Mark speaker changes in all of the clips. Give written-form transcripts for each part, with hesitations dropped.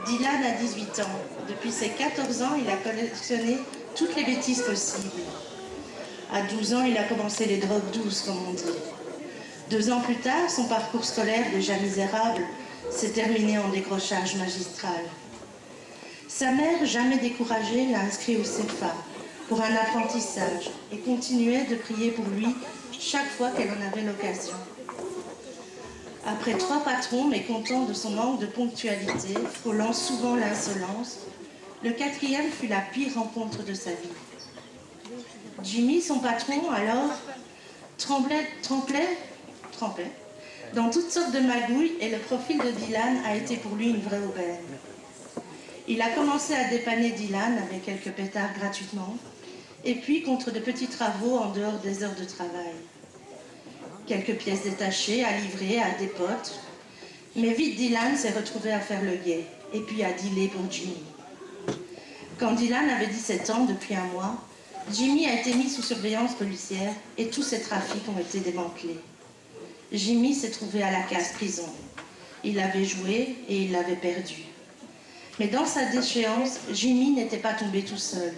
Speaker 1: Dylan a 18 ans. Depuis ses 14 ans, il a collectionné toutes les bêtises possibles. À 12 ans, il a commencé les drogues douces, comme on dit. 2 ans plus tard, son parcours scolaire, déjà misérable, s'est terminé en décrochage magistral. Sa mère, jamais découragée, l'a inscrit au CEFA pour un apprentissage et continuait de prier pour lui chaque fois qu'elle en avait l'occasion. Après 3 patrons mécontents de son manque de ponctualité, frôlant souvent l'insolence, le 4e fut la pire rencontre de sa vie. Jimmy, son patron, alors, tremplait dans toutes sortes de magouilles et le profil de Dylan a été pour lui une vraie aubaine. Il a commencé à dépanner Dylan avec quelques pétards gratuitement et puis contre de petits travaux en dehors des heures de travail. Quelques pièces détachées à livrer à des potes, mais vite Dylan s'est retrouvé à faire le guet et puis à dealer pour Jimmy. Quand Dylan avait 17 ans, depuis un mois, Jimmy a été mis sous surveillance policière et tous ses trafics ont été démantelés. Jimmy s'est trouvé à la case prison. Il avait joué et il l'avait perdu. Mais dans sa déchéance, Jimmy n'était pas tombé tout seul.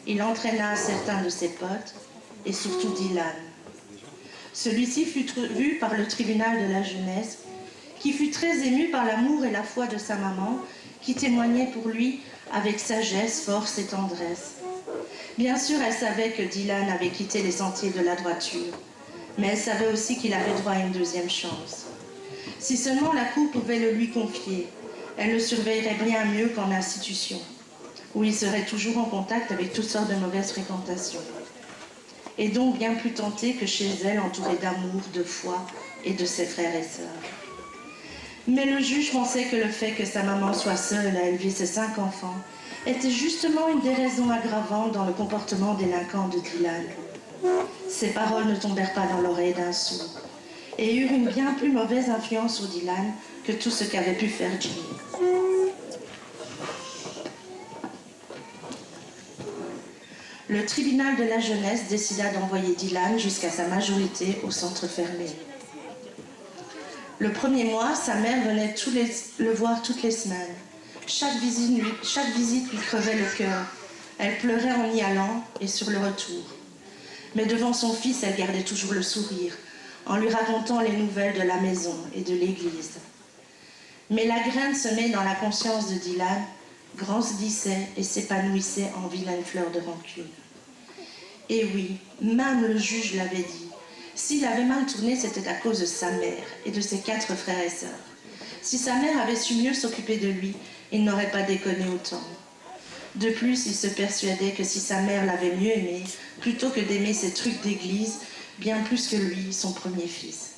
Speaker 1: Il entraîna certains de ses potes et surtout Dylan. Celui-ci fut vu par le tribunal de la jeunesse, qui fut très ému par l'amour et la foi de sa maman, qui témoignait pour lui avec sagesse, force et tendresse. Bien sûr, elle savait que Dylan avait quitté les sentiers de la droiture, mais elle savait aussi qu'il avait droit à une deuxième chance. Si seulement la cour pouvait le lui confier, elle le surveillerait bien mieux qu'en institution, où il serait toujours en contact avec toutes sortes de mauvaises fréquentations. Et donc bien plus tenté que chez elle, entourée d'amour, de foi et de ses frères et sœurs. Mais le juge pensait que le fait que sa maman soit seule à élever ses 5 enfants était justement une des raisons aggravantes dans le comportement délinquant de Dylan. Ses paroles ne tombèrent pas dans l'oreille d'un sourd et eurent une bien plus mauvaise influence sur Dylan que tout ce qu'avait pu faire Jimmy. Le tribunal de la jeunesse décida d'envoyer Dylan jusqu'à sa majorité au centre fermé. Le premier mois, sa mère venait le voir toutes les semaines. Chaque visite lui crevait le cœur. Elle pleurait en y allant et sur le retour. Mais devant son fils, elle gardait toujours le sourire, en lui racontant les nouvelles de la maison et de l'église. Mais la graine semée dans la conscience de Dylan grandissait et s'épanouissait en vilaine fleur de rancune. Et oui, même le juge l'avait dit. S'il avait mal tourné, c'était à cause de sa mère et de ses 4 frères et sœurs. Si sa mère avait su mieux s'occuper de lui, il n'aurait pas déconné autant. De plus, il se persuadait que si sa mère l'avait mieux aimé, plutôt que d'aimer ces trucs d'église, bien plus que lui, son premier fils.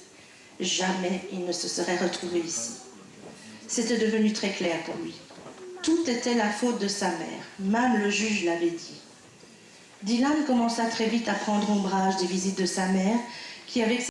Speaker 1: Jamais il ne se serait retrouvé ici. C'était devenu très clair pour lui. Tout était la faute de sa mère, même le juge l'avait dit. Dylan commença très vite à prendre ombrage des visites de sa mère, qui avec